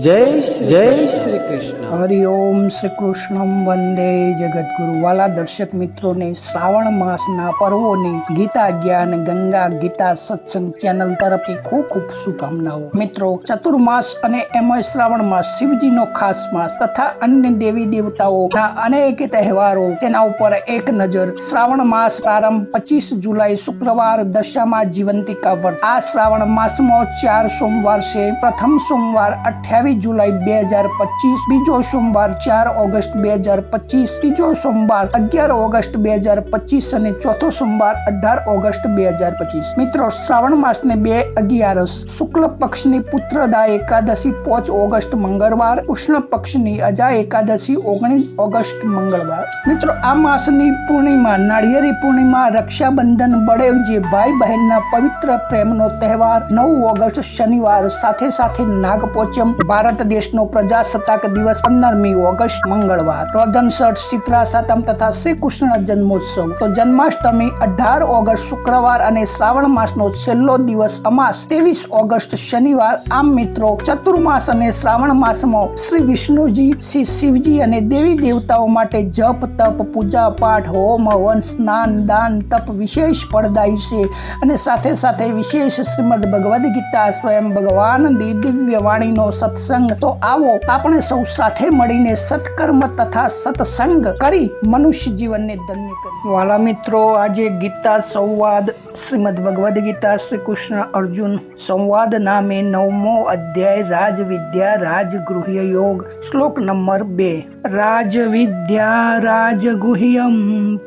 જય શ્રી કૃષ્ણ. હરિઓમ શ્રી કૃષ્ણમ વંદે જગતગુરુ. વાલા દર્શક મિત્રોને શ્રાવણ માસના પર્વોની ગીતા જ્ઞાન ગંગા ગીતા સત્સંગ ચેનલ તરફથી ખૂબ ખૂબ શુભકામનાઓ. મિત્રો, ચતુર્માસ અને એમાં શ્રાવણ માસ શિવજીનો ખાસ માસ તથા અન્ય દેવી દેવતાઓના અનેક તહેવારો, તેના ઉપર એક નજર. શ્રાવણ માસ પ્રારંભ 25 જુલાઈ શુક્રવાર દશામાં જીવંતિકા વ્રત. આ શ્રાવણ માસમાં 4 સોમવાર છે. પ્રથમ સોમવાર 28 જુલાઈ 2025, બીજો સોમવાર 4 ઓગસ્ટ 2025, ત્રીજો સોમવાર 11 ઓગસ્ટ 2025 અને ચોથો સોમવાર 18 ઓગસ્ટ 2025. મિત્રો, શ્રાવણ માસને 2 અગિયારસ, શુક્લ પક્ષની પુત્રદા એકાદશી 5 ઓગસ્ટ મંગળવાર, કૃષ્ણ પક્ષની અજા એકાદશી 19 ઓગસ્ટ મંગળવાર. મિત્રો, આ માસની પૂર્ણિમા નાળિયેરી પૂર્ણિમા, રક્ષાબંધન, બળેવ જે ભાઈ બહેનના પવિત્ર પ્રેમનો તહેવાર 9 ઓગસ્ટ શનિવાર, સાથે સાથે નાગપોચમ, ભારત દેશનો પ્રજાસત્તાક દિવસ 15મી ઓગસ્ટ મંગળવાર, રોધનસઠ, શીતળા સાતમ તથા શ્રી કૃષ્ણ જન્મોત્સવ. તો જન્માષ્ટમી 18 ઓગસ્ટ શુક્રવાર અને શ્રાવણ માસનો છેલ્લો દિવસ અમાસ 23 ઓગસ્ટ શનિવાર. આમ મિત્રો, ચતુર્માસ અને શ્રાવણ માસમાં શ્રી વિષ્ણુજી, શ્રી શિવજી અને દેવી દેવતાઓ માટે જપ, તપ, પૂજા પાઠ, હોમ, હવન, સ્નાન, દાન, તપ વિશેષ ફળદાયી છે. અને સાથે સાથે વિશેષ શ્રીમદ ભગવદ્ ગીતા, સ્વયં ભગવાન દિવ્ય વાણીનો સત્સંગ. તો આવો આપણે સૌ સાથે મળીને સત્કર્મ તથા સત્સંગ કરી મનુષ્ય જીવનને ધન્ય કરીએ. વાલા મિત્રો, આજે ગીતા સંવાદ, શ્રીમદ ભગવદ્ ગીતા શ્રી કૃષ્ણ અર્જુન સંવાદ નામે 9મો અધ્યાય, રાજવિદ્યા રાજગૃહ્ય યોગ. શ્લોક નંબર 2. રાજવિદ્યા રાજગુહ્યમ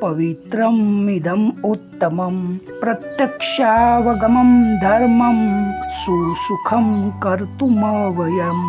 પવિત્રમ ઇદમ ઉત્તમમ પ્રત્યક્ષાવગમમ ધર્મમ સુસુખમ કર્તુમવયમ.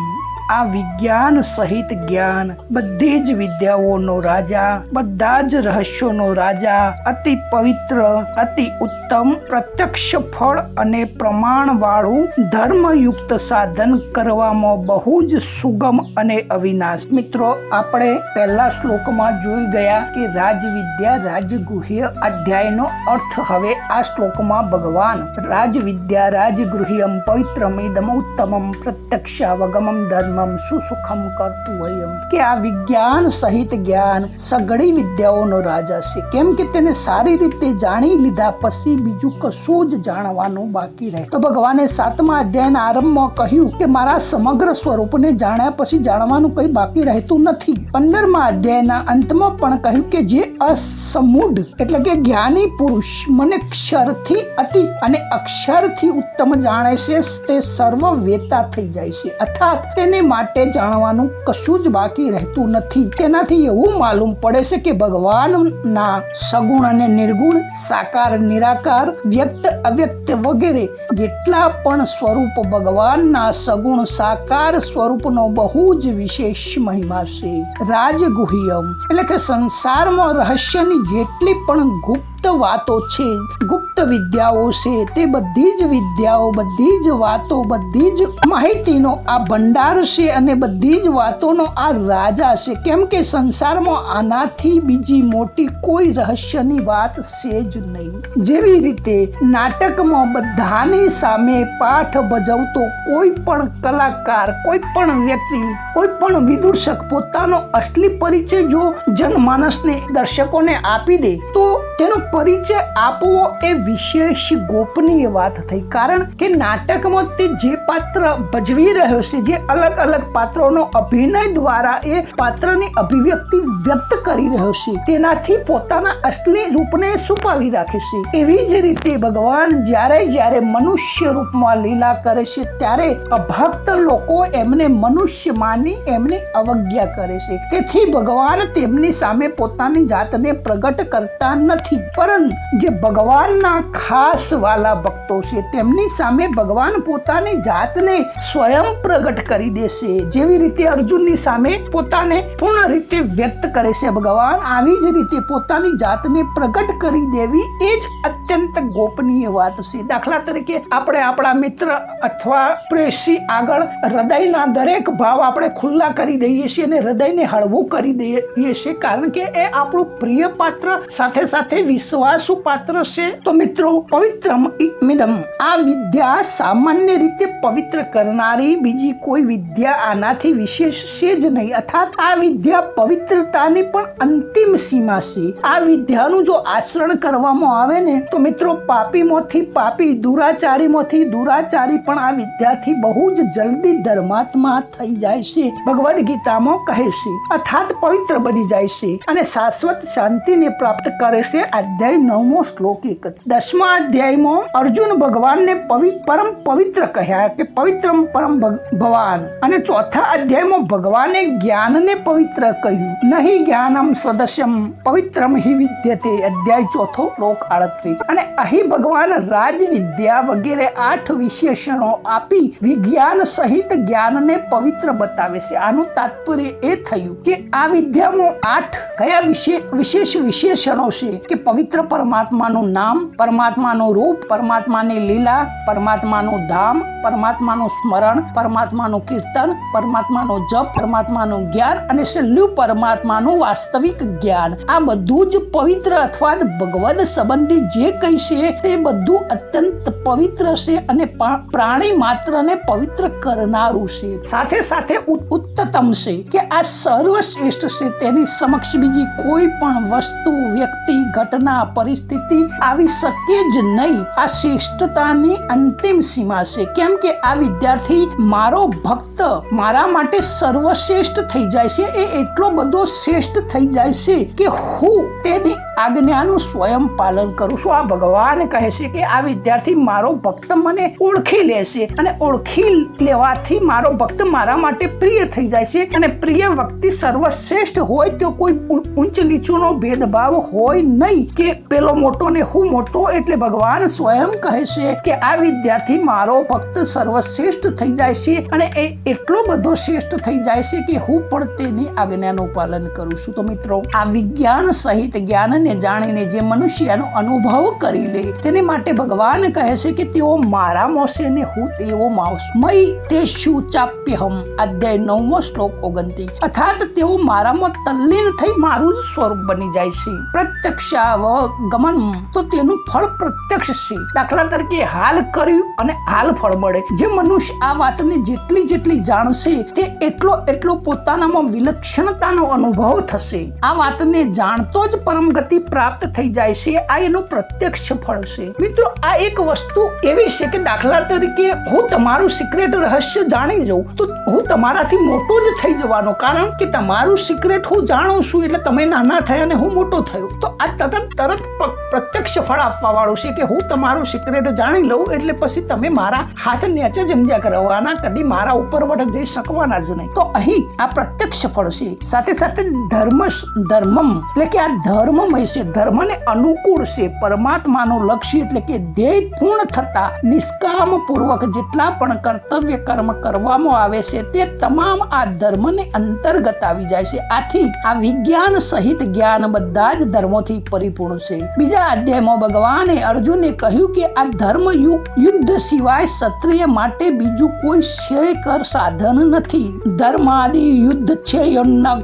આ વિજ્ઞાન સહિત જ્ઞાન, બધી જ વિદ્યાઓનો રાજા, બધા જ રહસ્યોનો રાજા, અતિ પવિત્ર, અતિ ઉત્તમ, પ્રત્યક્ષ ફળ અને પ્રમાણ વાળું ધર્મયુક્ત સાધન કરવામાં બહુ જ સુગમ અને અવિનાશ. મિત્રો, આપણે પહેલા શ્લોકમાં જોઈ ગયા કે રાજવિદ્યા રાજગુહ્ય અધ્યાયનો અર્થ. હવે આ શ્લોકમાં ભગવાન રાજવિદ્યા રાજગૃહ્યમ પવિત્રમ ઇદમ ઉત્તમમ પ્રત્યક્ષાવગમમ ધર્મ સુસુખમ કરતું હોય કે આ વિજ્ઞાન સહિત જ્ઞાન સઘળી વિદ્યાઓનો રાજા છે. કેમ કે તેને સારી રીતે જાણી લીધા પછી બીજું કશું જ જાણવાનું બાકી રહે. તો ભગવાને 7મા અધ્યાયના આરંભમાં કહ્યું કે મારા સમગ્ર સ્વરૂપને જાણ્યા પછી જાણવાનું કંઈ બાકી રહેતું નથી. 15મા અધ્યાયના અંતમાં પણ કહ્યું કે જે અસમૂઢ એટલે કે જ્ઞાની પુરુષ મને ક્ષરથી અતિ અને અક્ષરથી ઉત્તમ જાણે છે તે સર્વ વેતા થઈ જાય છે. અર્થાત તેને માટે જાણવાનું કશું જ બાકી રહેતું નથી. તેનાથી એવું માલુમ પડે છે કે ભગવાનના સગુણ અને નિર્ગુણ, સાકાર નિરાકાર, વ્યક્ત અવ્યક્ત વગેરે જેટલા પણ સ્વરૂપ ભગવાનના સગુણ સાકાર સ્વરૂપનો બહુ જ વિશેષ મહિમા છે. રાજગુહ્યમ એટલે કે સંસારમાં રહસ્યની જેટલી પણ ગુપ્ત વાતો છે, ગુપ્ત વિદ્યાઓ છે, તે બધી જ વિદ્યાઓ, બધી જ વાતો, બધી જ માહિતીનો આ ભંડાર છે અને બધી જ વાતોનો આ રાજા છે. કેમ કે સંસારમાં આનાથી બીજી મોટી કોઈ રહસ્યની વાત છે જ નહીં. જેવી રીતે નાટકમાં બધાની સામે પાઠ ભજવતો કોઈ પણ કલાકાર, કોઈ પણ વ્યક્તિ, કોઈ પણ વિદૂષક પોતાનો અસલી પરિચય જો જનમાનસને, દર્શકોને આપી દે તો તેનો પરિચય આપવો એ વિશેષ ગોપનીય વાત થઈ. કારણ કે નાટકમાં તે જે પાત્ર ભજવી રહ્યો છે, જે અલગ અલગ પાત્રોનો અભિનય દ્વારા એ પાત્રની અભિવ્યક્તિ વ્યક્ત કરી રહ્યો છે, તેનાથી પોતાના અસલી રૂપને છુપાવી રાખે છે. એવી જ રીતે ભગવાન જ્યારે મનુષ્ય રૂપમાં લીલા કરે છે ત્યારે અભક્ત લોકો એમને મનુષ્ય માની એમની અવજ્ઞા કરે છે. તેથી ભગવાન તેમની સામે પોતાની જાતને પ્રગટ કરતા નથી. પરંતુ જે ભગવાનના ખાસ વાલા ભક્તો છે તેમની સામે ભગવાન પોતાની જાતને સ્વયં પ્રગટ કરી દેશે. જેવી રીતે અર્જુનની સામે પોતાને પૂર્ણ રીતે વ્યક્ત કરે છે ભગવાન, આવી જ રીતે પોતાની જાતને પ્રગટ કરી દેવી એ જ અત્યંત ગોપનીય વાત છે. દાખલા તરીકે આપણે આપણા મિત્ર અથવા પ્રેસી આગળ હૃદયના દરેક ભાવ આપણે ખુલ્લા કરી દઈએ છીએ અને હૃદયને હળવું કરી દઈએ છીએ. કારણ કે એ આપણું પ્રિય પાત્ર સાથે સાથે વિશ્વ વિશ્વાસુ પાત્ર છે? તો મિત્રો પવિત્રમ ઇમિદમ, આ વિદ્યા સામાન્ય રીતે પવિત્ર કરનારી બીજી કોઈ વિદ્યા આનાથી વિશેષ છે જ નહીં. અર્થાત આ વિદ્યા પવિત્રતાની પણ અંતિમ સીમા છે. આ વિદ્યાનું જો આચરણ કરવામાં આવે ને તો મિત્રો પાપીમાંથી પાપી, દુરાચારીમાંથી દુરાચારી પણ આ વિદ્યાથી બહુ જ જલ્દી ધર્માત્મા થઈ જાય છે. ભગવદ્ ગીતામાં કહે છે, અર્થાત પવિત્ર બની જાય છે અને શાશ્વત શાંતિને પ્રાપ્ત કરે છે. અધ્યાય 9મો શ્લોક 1. 10મા અધ્યાયમાં અર્જુન ભગવાનને પરમ પવિત્ર કહ્યા કે પવિત્રમ પરમ ભગવાન, અને ચોથા અધ્યાયમાં ભગવાને જ્ઞાનને પવિત્ર કહ્યું. નહીં જ્ઞાનમ સદસ્યમ પવિત્રમ હિ વિદ્યતે. અધ્યાય 4 શ્લોક 38. અને અહીં ભગવાન રાજ વિદ્યા વગેરે 8 વિશેષણો આપી વિજ્ઞાન સહિત જ્ઞાનને પવિત્ર બતાવે છે. આનું તાત્પર્ય એ થયું કે આ વિદ્યામાં 8 કયા વિશેષ વિશેષણો છે કે પવિત્ર પરમાત્માનું નામ, પરમાત્માનું રૂપ, પરમાત્માની લીલા, પરમાત્માનું ધામ, પરમાત્માનું સ્મરણ, પરમાત્માનું કીર્તન, પરમાત્માનો જપ, પરમાત્માનું જ્ઞાન અને છેલ્લું પરમાત્માનું વાસ્તવિક જ્ઞાન. આ બધું જ પવિત્ર અથવા ભગવદ સંબંધી જે કંઈ છે તે બધું અત્યંત પવિત્ર છે અને પ્રાણી માત્રને પવિત્ર કરનારું છે. સાથે સાથે ઉત્તમ છે કે આ સર્વશ્રેષ્ઠ છે. તેની સમક્ષ બીજી કોઈ પણ વસ્તુ, વ્યક્તિ, ઘટના, પરિસ્થિતિ આવી શકે જ નહીં. આ શ્રેષ્ઠતાની અંતિમ સીમા છે. કેમ કે આ વિદ્યાર્થી મારો ભક્ત મારા માટે સર્વશ્રેષ્ઠ થઈ જાય છે. એ એટલો બધો શ્રેષ્ઠ થઈ જાય છે કે હું તેની આજ્ઞાનું સ્વયં પાલન કરું છું. આ ભગવાન કહે છે કે આ વિદ્યાર્થી મારો ભક્ત મને ઓળખી લે છે અને ઓળખી લેવાથી મારો ભક્ત મારા માટે પ્રિય થઈ જાય છે. અને પ્રિય વ્યક્તિ સર્વશ્રેષ્ઠ હોય તો કોઈ ઊંચ નીચુનો ભેદભાવ હોય નહીં કે પેલો મોટો ને હું મોટો. એટલે ભગવાન સ્વયં કહે છે કે આ વિદ્યાર્થી મારો ભક્ત સર્વશ્રેષ્ઠ થઈ જાય છે અને એ એટલો બધો શ્રેષ્ઠ થઈ જાય છે કે હું પણ તેની આજ્ઞાનું પાલન કરું છું. તો મિત્રો આ વિજ્ઞાન સહિત જ્ઞાનને જાણીને જે મનુષ્યનો અનુભવ કરી લે તેને માટે ભગવાન કહે છે કે તેઓ મારામાં છે ને હું તેઓ માં મય તે શું ચાપ્યહમ. અધ્યાય 9મો શ્લોક 29. અર્થાત તેઓ મારામાં તલ્લીન થઈ મારું જ સ્વરૂપ બની જાય છે. પ્રત્યક્ષાવગમન, તો તેનું ફળ પ્રત્યક્ષ છે. દાખલા તરીકે હાલ કર્યું અને હાલ ફળ મળે. જે મનુષ્ય આ વાતને જેટલી જાણશે તે એટલો પોતાનામાં વિલક્ષણતાનો અનુભવ થશે. આ વાતને જાણતો જ પરમ ગતિ પ્રાપ્ત થઈ જાય છે. આ એનું પ્રત્યક્ષ ફળ છે. મિત્રો આ એક વસ્તુ એવી છે કે દાખલા તરીકે હું તમારું સિક્રેટ રહસ્ય જાણી જઉં તો હું તમારાથી મોટો જ થઈ જવાનો, કારણ કે તમારું સિક્રેટ હું જાણું છું એટલે તમે નાના થયા અને હું મોટો થયો. તો આ તરત પ્રત્યક્ષ ફળ આપવા વાળું છે કે હું તમારું સિક્રેટ જાણી લઉં એટલે પછી તમે મારા હાથ નીચે જમજ્યા કરવાના, કદી મારા ઉપર વટ જઈ શકવાના જ નહીં. તો અહીં આ પ્રત્યક્ષ ફળ છે. સાથે સાથે ધર્મમ એટલે કે આ ધર્મમય છે, ધર્મને અનુકૂળ છે. પરમાત્માનું લક્ષ્ય એટલે કે ધ્યેય પૂર્ણ થતા નિષ્કામ પૂર્વક જેટલા પણ કર્તવ્ય કર્મ કરવામાં આવે છે તે તમામ આ ધર્મને અંતર્ગત આવી જાય છે. આથી આ વિજ્ઞાન સહિત જ્ઞાન બધા જ ધર્મોથી પરિપૂર્ણ છે. બીજા અધ્યાયમાં ભગવાને અર્જુનને કહ્યું કે આ ધર્મ યુદ્ધ સિવાય ક્ષત્રિય માટે બીજું કોઈ શ્રેયકર સાધન નથી. ધર્માદિ યુદ્ધ છે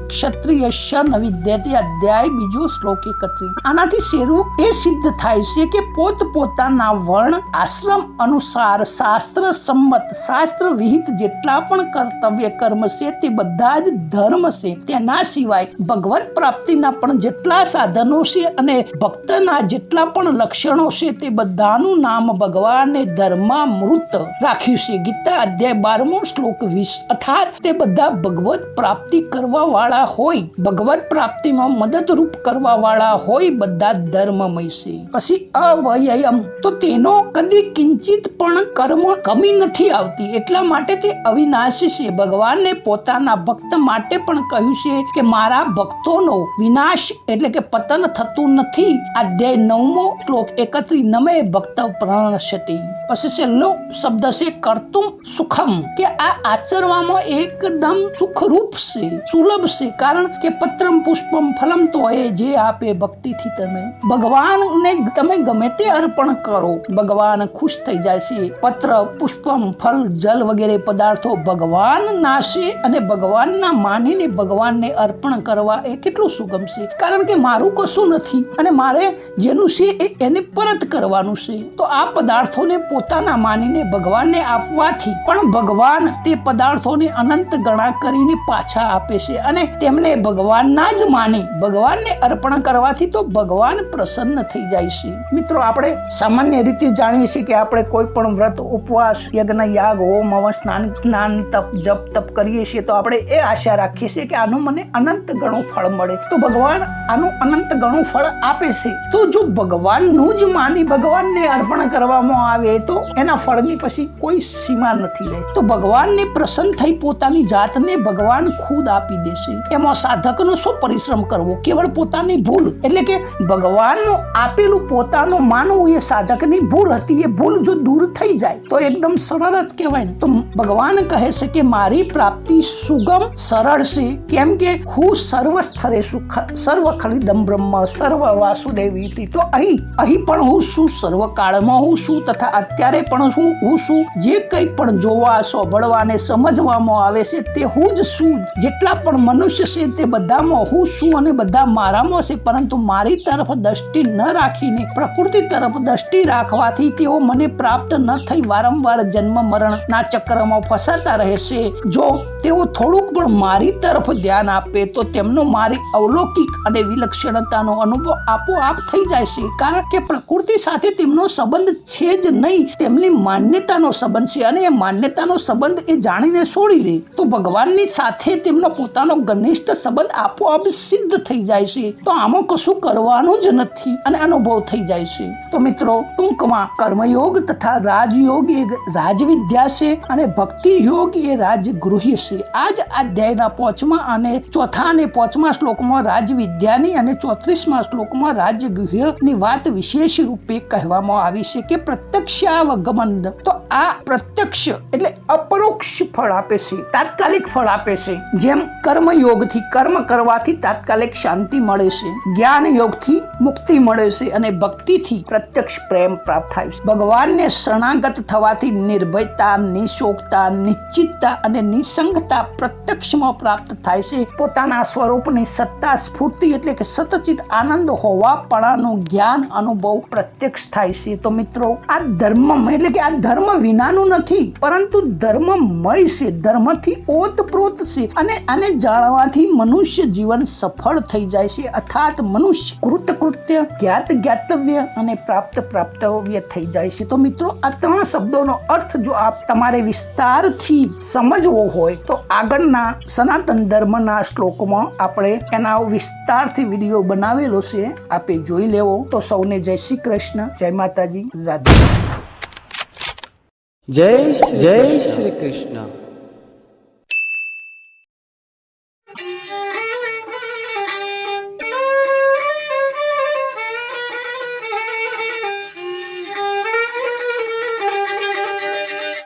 ક્ષત્રિય ન વિદ્યતે. અધ્યાય 2 શ્લોક 31. આનાથી શેરું એ સિદ્ધ થાય છે કે પોતપોતાના વર્ણ આશ્રમ અનુસાર શાસ્ત્ર સંમત, શાસ્ત્ર વિહિત જેટલા પણ કર્તવ્ય કર્મ છે તે બધા જ ધર્મ છે. તેના સિવાય ભગવત પ્રાપ્તિના પણ જેટલા સાધનો છે અને ભક્તના જેટલા પણ લક્ષણો છે તે બધાનું નામ ભગવાને ધર્મામૃત રાખ્યું છે. ગીતા અધ્યાય 12મો શ્લોક 20. અર્થાત તે બધા ભગવત પ્રાપ્તિ કરવા વાળા હોય, ભગવત પ્રાપ્તિમાં મદદરૂપ કરવા વાળા હોય, બધા ધર્મમય છે. પછી અવયયમ, તો તેનો કદી કિંચિત પણ કર્મ કમી નથી આવતી, એટલા માટે તે અવિનાશી છે. ભગવાને પોતાના ભક્ત માટે પણ કહ્યું છે કે મારા ભક્તોનો વિનાશ એટલે કે પતન થતું નથી. અધ્યાય 9મો શ્લોક 31. નમે ભક્ત પ્રણશ્યતિ. પછી છેલ્લો શબ્દ છે કર્તુમ સુખમ, કે આ આચરવામાં એકદમ સુખરૂપ છે, સુલભ છે. કારણ કે પત્રમ પુષ્પમ ફલમ તો એ જે આપે ભક્તિથી તમે ભગવાનને તમે ગમે તે અર્પણ કરો, ભગવાન ખુશ થઈ જાય છે. પત્ર, પુષ્પમ, ફલ, જલ વગેરે પદાર્થો ભગવાન નાશે અને ભગવાનના માનીને ભગવાનને અર્પણ કરવા એ કેટલું સુગમ છે. કારણ કે મારું કશું નથી અને મારે જેનું છે એને પરત કરવાનું છે. તો આ પદાર્થોને પોતાના માનીને ભગવાનને આપવાથી પણ ભગવાન તે પદાર્થોને અનંત ગણા કરીને પાછા આપે છે અને તેમને ભગવાનના જ માની ભગવાનને અર્પણ કરવાથી તો ભગવાન પ્રસન્ન થઈ જાય છે. મિત્રો, આપણે સામાન્ય રીતે જાણીએ છીએ કે આપણે કોઈ પણ વ્રત, ઉપવાસ, યજ્ઞ, યાગ, હોમ, હવન, સ્નાન, તપ, જપ, તપ કરીએ છીએ તો આપણે એ આશા રાખીએ છીએ કે આનું મને અનંત ગણું ફળ મળે. તો ભગવાન આનું અનંત ગણું ફળ આપે છે. તો જો ભગવાનનું જ માની ભગવાનને અર્પણ કરવામાં આવે તો એના ફળની પછી કોઈ સીમા નથી રહે. તો ભગવાનને પ્રસન્ન થઈ પોતાની જાતને ભગવાન ખુદ આપી દેશે. એમાં સાધકનો શું પરિશ્રમ કરવો? કેવળ પોતાની ભૂલ, એટલે કે ભગવાનનું આપેલું પોતાનું માનવું એ સાધકની ભૂલ હતી. એ ભૂલ જો દૂર થઈ જાય તો એકદમ સરળ જ કહેવાય ને. તો ભગવાન કહે છે કે મારી પ્રાપ્તિ સુગમ સરળ છે. કેમ કે હું સર્વ સ્થળે સર્વ ખલિદમ બ્રહ્મ સર્વ વાસુદેવી. તો અહીં પણ હું છું, સર્વ કાળમાં હું છું તથા અત્યારે પણ હું છું. જે કંઈ પણ જોવા, સાંભળવા અને સમજવામાં આવે છે તે હું જ છું. જેટલા પણ મનુષ્ય છે તે બધામાં હું છું અને બધા મારામાં છે. પરંતુ મારી તરફ દ્રષ્ટિ ન રાખીને પ્રકૃતિ તરફ દ્રષ્ટિ રાખવાથી તેઓ મને પ્રાપ્ત ન થઈ વારંવાર જન્મ મરણના ચક્રમાં ફસાતા રહેશે. જો તેઓ થોડુંક પણ મારી તરફ ધ્યાન આપે તો તેમનો મારી અવલૌકિક અને વિલક્ષણતાનો અનુભવ આપોઆપ થઈ જાય છે. કારણ કે પ્રકૃતિ સાથે તેમનો સંબંધ છે જ નહીં, તેમની માન્યતાનો સંબંધ છે અને એ માન્યતાનો સંબંધ એ જાણીને છોડી દે તો ભગવાનની સાથે તેમનો પોતાનો ઘનિષ્ઠ સંબંધ આપોઆપ સિદ્ધ થઈ જાય છે. તો આમાં કશું કરવાનું જ નથી અને અનુભવ થઈ જાય છે. તો મિત્રો, ટૂંકમાં કર્મયોગ તથા રાજયોગ એ રાજવિદ્યા છે અને ભક્તિ યોગ એ રાજગૃહ્ય છે. આ જ અધ્યાયના 5મા અને 4થા અને 5મા શ્લોકમાં રાજવિદ્યાની અને 34મા શ્લોકમાં રાજગૃહ્યની વાત વિશેષ રૂપે કહેવામાં આવી છે કે પ્રત્યક્ષાવગમન. તો આ પ્રત્યક્ષ એટલે અપરોક્ષ ફળ આપે છે, તાત્કાલિક ફળ આપે છે. જેમ કર્મયોગથી કર્મ કરવાથી તાત્કાલિક શાંતિ મળે છે, જ્ઞાન યોગથી મુક્તિ મળે છે અને ભક્તિથી પ્રત્યક્ષ પ્રેમ પ્રાપ્ત થાય છે. ભગવાનને શરણાગત થવાથી નિર્ભયતા, નિશોકતા, નિશ્ચિતતા અને નિસંગતા પ્રત્યક્ષમાં પ્રાપ્ત થાય છે. પોતાના સ્વરૂપની સત્તા, સ્ફૂર્તિ એટલે કે સતચિત આનંદ હોવાપણાનું જ્ઞાન અનુભવ પ્રત્યક્ષ થાય છે. તો મિત્રો, આ ધર્મ એટલે કે આ ધર્મ વિનાનું નથી પરંતુ ધર્મમય છે, ધર્મથી ઓતપ્રોત છે અને આને જાણવાથી મનુષ્ય જીવન સફળ થઈ જાય છે. અર્થાત મનુષ્ય કૃત્ય, જ્ઞાતવ્ય અને પ્રાપ્તવ્ય થઈ જાય છે. તો મિત્રો, આ 3 શબ્દોનો અર્થ જો આપ તમારે વિસ્તારથી સમજવો હોય તો આગળના સનાતન ધર્મના શ્લોકમાં આપણે એના વિસ્તારથી વિડીયો બનાવેલો છે, આપે જોઈ લેવો. તો સૌને જય શ્રી કૃષ્ણ, જય માતાજી, રાધે. જય શ્રી કૃષ્ણ.